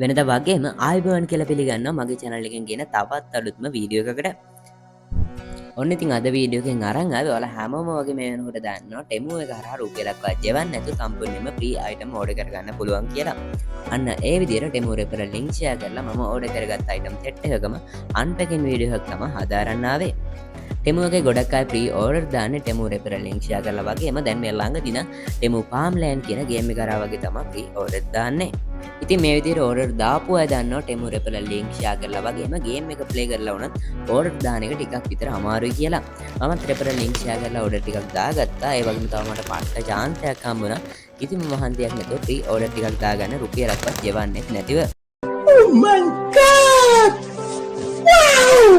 වෙනද වගේම ආයිබෝන් කියලා පිළිගන්නවා මගේ channel එකෙන් ගෙන තවත් අලුත්ම වීඩියෝ එකකට. ඔන්න ඉතින් අද වීඩියෝ එකෙන් අරන් ආවේ ඔයාලා හැමෝම වගේ මේ වෙනකොට දන්නවා Temu එක හරහා රුපියලක්වත් ගෙවන්න නැතුව සම්පූර්ණයෙන්ම free item order කරගන්න පුළුවන් කියලා. අන්න ඒ විදිහට Temu referral link share කරලා මම order කරගත්ත item set එකකම unpacking වීඩියෝ එකක් තමයි හදාරන්න ආවේ. Temu එකේ ගොඩක් අය free order දාන්නේ Temu referral link share කරලා වගේම දැන් මේ ළඟදී නම් Temu Farmland කියන game එක කරා වගේ තමයි free order දාන්නේ. ඉතින් මේ විදිහට order දාපු අය දන්නවා Temu referral link share කරලා වගේම game එක play කරලා වුණත් order දාන එක ටිකක් විතර අමාරුයි කියලා. මමත් referral link share කරලා order ටිකක් දාගත්තා. ඒ වගේම තව මට පට්ට chance එකක් හම්බුණා. කිසිම මහන්සියක් නැතුව free order ටිකක් දාගන්න රුපියලක්වත් ගෙවන්නේ නැතිව. Oh my god! Wow!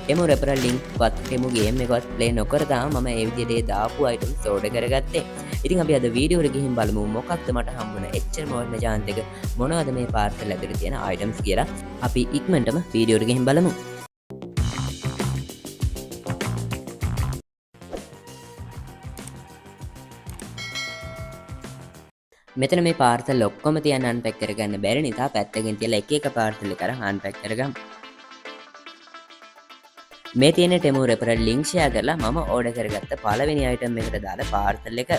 Temu referral link වත් Temu game එකවත් play නොකර තාම මම ඒ විදිහට දාපු items order කරගත්තේ. ඉතින් අපි අද වීඩියෝ එකට ගිහින් බලමු මොකක්ද මට හම්බුන එච්චරම වටින chance එක මොනවද මේ parcel ඇතුලේ තියෙන items කියලා. අපි ඉක්මනටම වීඩියෝ එකට ගිහින් බලමු. මෙතන මේ parcel ඔක්කොම තියන් unpack කරගන්න බැරි නිසා පැත්තකින් තියලා එක එක parcel එක අරන් unpack කරගමු. මේ තියෙන Temu referral link share කරලා මම order කරගත්ත පළවෙනි item එකට දාලා parcel එක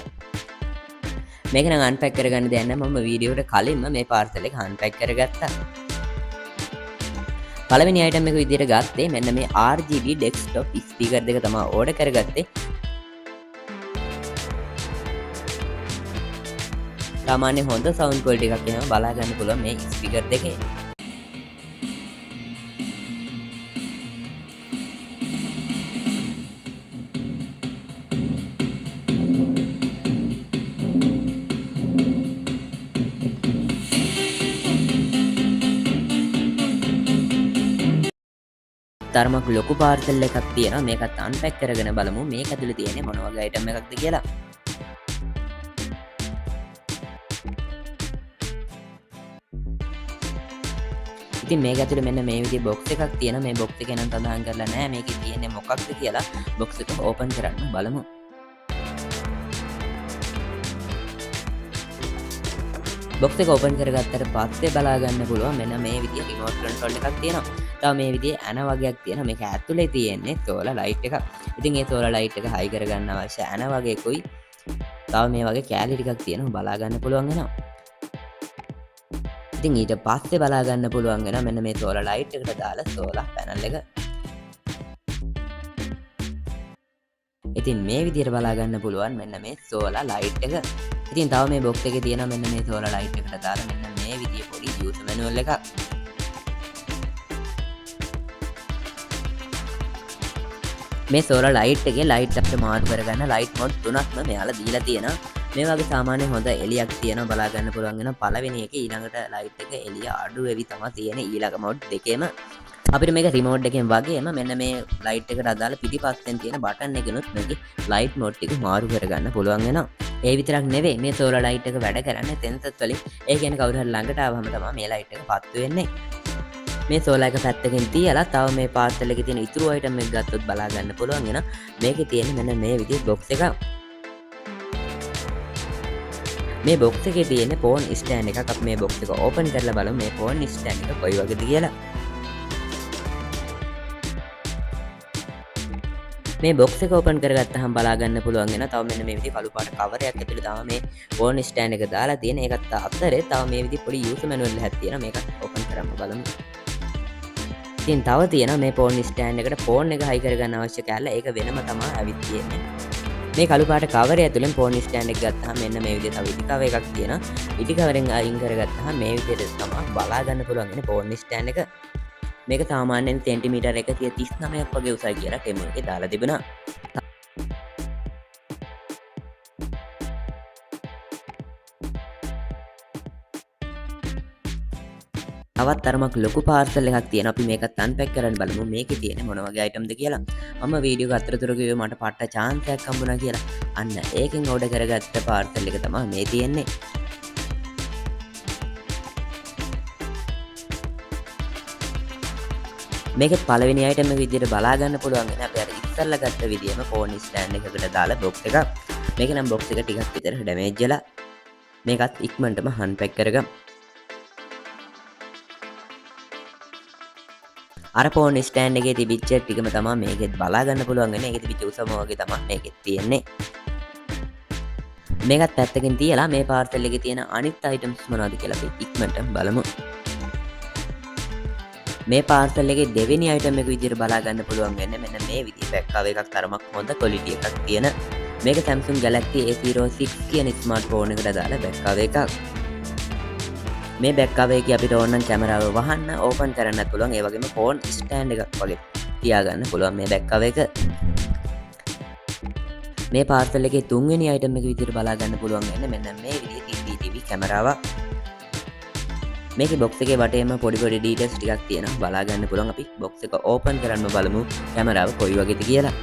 මේක නම් unpack කරගන්න දෙයක් නැහැ. මම වීඩියෝ එකට කලින්ම මේ parcel එක unpack කරගත්තා. පළවෙනි item එක විදිහට ගත්තේ මෙන්න මේ RGB desktop speaker දෙක තමයි order කරගත්තේ. සාමාන්‍ය හොඳ sound quality එකක් එනවා බලා ගන්න පුළුවන් මේ speaker දෙකේ. තරමක් ලොකු පාර්සල් එකක් තියෙනවා. මේකත් අන්පැක් කරගෙන බලමු මේක ඇතුලේ තියෙන්නේ මොන වගේ item එකක්ද කියලා. ඉතින් මේක ඇතුලේ මෙන්න මේ විදිහේ box එකක් තියෙනවා. මේ box එකේ නම් සඳහන් කරලා නැහැ මේකේ තියෙන්නේ මොකක්ද කියලා. box එක open කරන්න බලමු. box එක open කරගත්තට පස්සේ බලා ගන්න පුළුවන් මෙන්න මේ විදිහේ remote control එකක් තියෙනවා. තව මේ විදිහේ ඇන වගේක් තියෙනවා. මේක ඇතුලේ තියෙන්නේ solar light එකක්. ඉතින් මේ solar light එක high කරගන්න අවශ්‍ය ඇන වගේකුයි තව මේ වගේ කැලි ටිකක් තියෙනවා බලා ගන්න පුළුවන් වෙනවා. ඉතින් ඊට පස්සේ බලා ගන්න පුළුවන් වෙනවා මෙන්න මේ solar light එකට දාලා solar panel එක. ඉතින් මේ විදිහට බලා ගන්න පුළුවන් මෙන්න මේ solar light එක. ඉතින් තව මේ box එකේ තියෙනවා මෙන්න මේ solar light එකට දාලා මෙන්න මේ විදිහේ පොඩි user manual එකක්. මේ solar light එකේ light අපිට මාරු කරගන්න light mode තුනක්ම මෙයාලා දීලා තියෙනවා. මේ වගේ සාමාන්‍ය හොඳ එළියක් තියෙනවා බලා ගන්න පුළුවන් වෙනවා. පළවෙනි එකේ ඊළඟට light එක එළිය අඩු වෙවි තමයි තියෙන්නේ ඊළඟ mode දෙකේම. අපිට මේක remote එකෙන් වගේම මෙන්න මේ light එකට අදාළ පිටිපස්සෙන් තියෙන button එකනොත් මේකේ light mode ටික මාරු කරගන්න පුළුවන් වෙනවා. ඒ විතරක් නෙවෙයි මේ solar light එක වැඩ කරන්නේ sensor වලින්. ඒ කියන්නේ කවුරු හරි ළඟට ආවම තමයි මේ light එක පත්තු වෙන්නේ. මේ solar එක පැත්තකින් තියලා තව මේ parcel එකේ තියෙන ඉතුරු item එක ගත්තොත් බලා ගන්න පුළුවන් වෙන මේකේ තියෙන මෙන්න මේ විදිහේ box එකක්. මේ box එකේ තියෙන phone stand එකක්. අපි මේ box එක open කරලා බලමු මේ phone stand එක කොයි වගේද කියලා. මේ box එක open කරගත්තාම බලා ගන්න පුළුවන් වෙනවා තව මෙන්න මේ විදිහේ කළු පාට cover එකක් ඇතුලේ තමයි මේ phone stand එක දාලා තියෙන. ඒකත් අතරේ තව මේ විදිහේ පොඩි user manual එකක් තියෙනවා. මේකත් open කරමු බලමු. ඉතින් තව තියෙනවා මේ phone stand එකට phone එක high කරගන්න අවශ්‍ය කැල්ල. ඒක වෙනම තමයි අවිත් තියෙන්නේ. මේ කළු පාට cover ඇතුලෙන් phone stand එක ගත්තාම මෙන්න මේ විදිහට තව ඉටි cover එකක් තියෙනවා. ඉටි cover-එන් අයින් කරගත්තාම මේ විදිහට තමයි බලා ගන්න පුළුවන් ඉන්නේ phone stand එක. මේක සාමාන්‍යයෙන් සෙන්ටිමීටර් 139ක් වගේ උසයි කියලා Temu එකේ දාලා තිබුණා. තවත් තරමක් ලොකු පාර්සල් එකක් තියෙනවා. අපි මේකත් අන්පැක් කරන්න බලමු මේකේ තියෙන්නේ මොන වගේ itemද කියලා. මම වීඩියෝ එක අතරතුර කිව්වේ මට පට්ට chance එකක් හම්බුණා කියලා. අන්න ඒකෙන් order කරගත්ත පාර්සල් එක තමයි මේ තියෙන්නේ. මේකත් පළවෙනි item එක විදිහට බලා ගන්න පුළුවන් වෙන අපි අර ඉස්සල්ලා ගත්ත විදිහම phone stand එකකට දාලා box එකක්. මේක නම් box එක ටිකක් විතර damage වෙලා මේකත් ඉක්මනටම unpack කරගමු. අර ෆෝන් ස්ටෑන්ඩ් එකේ තිබිච්ච ටිකම තමයි මේකෙත් බලා ගන්න පුළුවන් වෙන්නේ. ඒකේ තිබිච්ච උසම වගේ තමයි මේකෙත් තියෙන්නේ. මේකත් පැත්තකින් තියලා මේ පාර්සල් එකේ තියෙන අනිත් අයිටම්ස් මොනවද කියලා අපි ඉක්මනට බලමු. මේ පාර්සල් එකේ දෙවෙනි අයිටම් එක විදිහට බලා ගන්න පුළුවන් වෙන්නේ මෙන්න මේ විදිහ බෑග් කවර් එකක් තරමක් හොඳ ක්වොලිටි එකක් තියෙන. මේක Samsung Galaxy A06 කියන ස්මාර්ට්ෆෝන් එකට දාලා බෑග් කවර් එකක්. මේ බෑග් කවර් එකේ අපිට ඕනනම් කැමරාව වහන්න ඕපන් කරන්නත් පුළුවන්. ඒ වගේම ෆෝන් ස්ටෑන්ඩ් එකක් වගේ තියාගන්න පුළුවන් මේ බෑග් කවර් එක. මේ පාර්සල් එකේ තුන්වෙනි අයිටම් එක විදිහට බලා ගන්න පුළුවන් වෙන්නේ මෙන්න මේ විදිහේ CCTV කැමරාවක්. මේකේ බොක්ස් එකේ වටේම පොඩි පොඩි ඩීටේල්ස් ටිකක් තියෙනවා. බලා ගන්න පුළුවන්. අපි බොක්ස් එක ඕපන් කරන්න බලමු කැමරාව කොයි වගේද කියලා.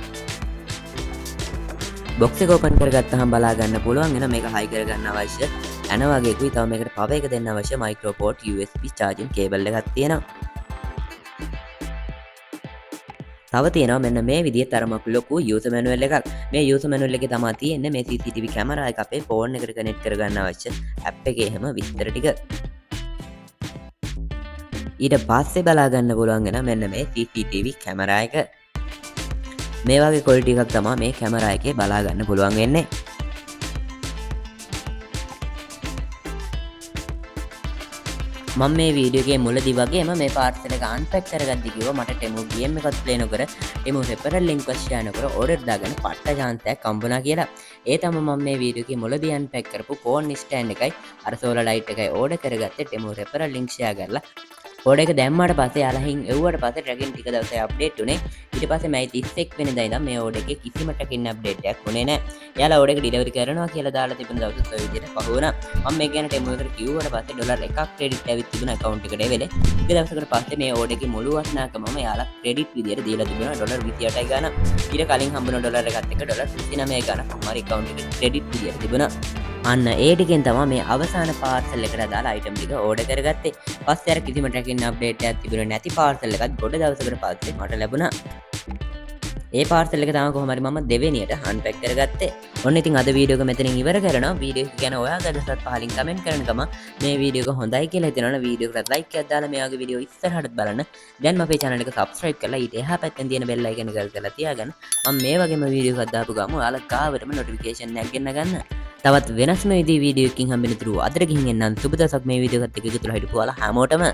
බොක්ස් එක ඕපන් කරගත්තාම බලා ගන්න පුළුවන් වෙන මේක හයි කරගන්න අවශ්‍ය ඇන වගේකුයි තව මේකට පවර් එක දෙන්න අවශ්‍ය micro port USB charging cable එකක් තියෙනවා. තව තියෙනවා මෙන්න මේ විදිහේ තරමක් ලොකු user manual එකක්. මේ user manual එකේ තමයි තියෙන්නේ මේ CCTV කැමරා එක අපේ ෆෝන් එකට කනෙක්ට් කරගන්න අවශ්‍ය ඇප් එකේ හැම විස්තර ටික. ඊට පස්සේ බලා ගන්න පුළුවන් වෙන මෙන්න මේ CCTV කැමරා එක. මේ වගේ ක්වොලිටි එකක් තමයි මේ කැමරා එකේ බලා ගන්න පුළුවන් වෙන්නේ. මම මේ වීඩියෝ එකේ මුලදී වගේම මේ පාර්සල් එක අන්පැක් කරගද්දි කිව්වා මට ටෙමු ගේම් එකක් ප්ලේ නොකර ටෙමු රෙෆරල් ලින්ක් එක ෂෙයා නොකර ඕඩර් දාගෙන පට්ට chance එකක් හම්බුණා කියලා. ඒ තමයි මම මේ වීඩියෝ එකේ මුලදී අන්පැක් කරපු ෆෝන් ස්ටෑන්ඩ් එකයි අර සෝලර් ලයිට් එකයි ඕඩර් කරගත්තේ ටෙමු රෙෆරල් ලින්ක් ෂෙයා කරලා. ඕඩර් එක දැම්මට පස්සේ යාලහින් එව්වට පස්සේ ට්‍රැකින් ටික දවසේ අප්ඩේට් උනේ. ඊට පස්සේ මම 31 වෙනිදා ඉඳන් මේ ඕඩර් එකේ කිසිම ට්‍රැකින් අප්ඩේට් එකක් උනේ නැහැ. යාලා ඕඩර් එක ඩිලිවරි කරනවා කියලා දාලා තිබුණ දවසත් ඔය විදිහට පහ වුණා. මම මේ ගැන ටෙමු එකට කිව්වට පස්සේ ඩොලර් එකක් ක්‍රෙඩිට් ඇවිත් තිබුණා account එකට ඒ වෙලේ. ඊට දවසකට පස්සේ මේ ඕඩර් එකේ මුළු වටිනාකමම යාලා ක්‍රෙඩිට් විදියට දීලා තිබුණා ඩොලර් 28යි ගාන. ඊට කලින් හම්බුන ඩොලර් එකත් එක්ක ඩොලර් 39යි ගාන අමාරි account එකේ ක්‍රෙඩිට් විදියට තිබුණා. අන්න ඒ ටිකෙන් තමයි මේ අවසාන පාර්සල් එකට දාලා අයිටම් ටික ඕඩර් කරගත්තේ. පස්සේ අර කිසිම ට්‍රැකින් අප්ඩේට් එකක් තිබුණේ නැති පාර්සල් එකක් ගොඩ දවසකට පස්සේ මට ලැබුණා. ඒ පාර්සල් එක තමයි කොහොම හරි මම දෙවෙනියට අන්පැක් කරගත්තේ. ඔන්න ඉතින් අද වීඩියෝ එක මෙතනින් ඉවර කරනවා. වීඩියෝ එක ගැන ඔයාගේ අදහසත් පහලින් කමෙන්ට් කරන ගම මේ වීඩියෝ එක හොඳයි කියලා හිතනවනේ වීඩියෝ එකට ලයික් එකක් දාලා මේ වගේ වීඩියෝ ඉස්සරහටත් බලන්න. දැන් අපේ channel එක subscribe කරලා ඊට එහා පැත්තෙන් තියෙන bell icon එක කරලා තියාගන්න. මම මේ වගේම වීඩියෝ එකක් දාපු ගමන් ඔයාලා ගාවටම notification එකක් ගෙන්න ගන්න. තවත් වෙනස්ම විදිහේ වීඩියෝ එකකින් හම්බෙන්න තුරු අදට ගිහින් එන්නම් සුබ දවසක් මේ වීඩියෝ එකත් එක්ක එකතු වෙලා හිටපු ඔයාලා හැමෝටම